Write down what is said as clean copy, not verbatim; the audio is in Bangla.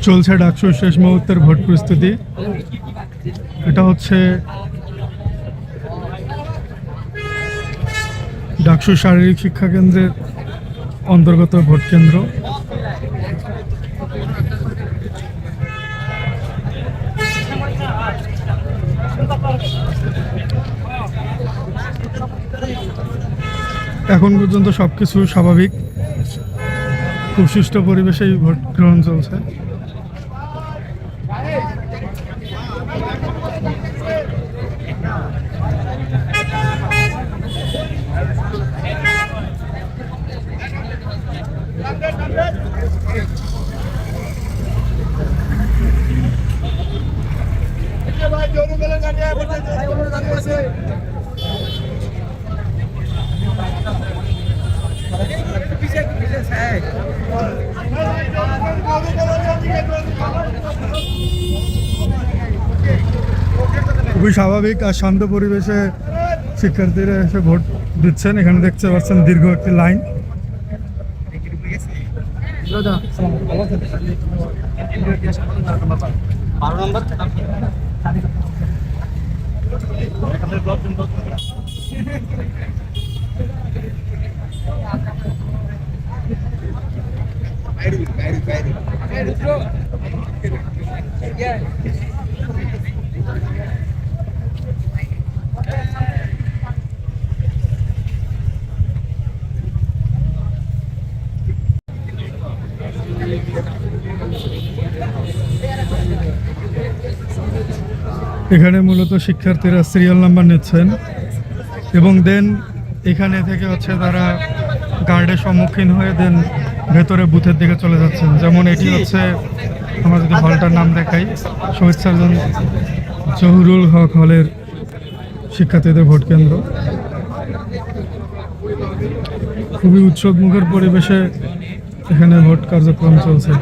চলছে ডাকসুর শেষ মুহূর্তের ভোট প্রস্তুতি। এটা হচ্ছে ডাকসু শারীরিক শিক্ষা কেন্দ্রের অন্তর্গত ভোট কেন্দ্র। এখন পর্যন্ত সবকিছু স্বাভাবিক, খুব সুষ্ঠু পরিবেশেই ভোট গ্রহণ চলছে। খুবই স্বাভাবিক আর শান্ত পরিবেশে শিক্ষার্থীরা এসে ভোট দিচ্ছেন। এখানে দেখতে পাচ্ছেন দীর্ঘ একটি লাইন। এখানে মূলত শিক্ষার্থীরা সিরিয়াল নাম্বার নিচ্ছেন এবং দেন এখানে থেকে হচ্ছে তারা গার্ডের সম্মুখীন হয়ে দেন ভেতরে বুথের দিকে চলে যাচ্ছেন। যেমন এটি হচ্ছে, আমরা যদি হলটার নাম দেখাই, শহীদ সার্জন জহুরুল হক হলের শিক্ষার্থীদের ভোট কেন্দ্র। খুবই উৎসবমুখর পরিবেশে এখানে ভোট কার্যক্রম চলছে।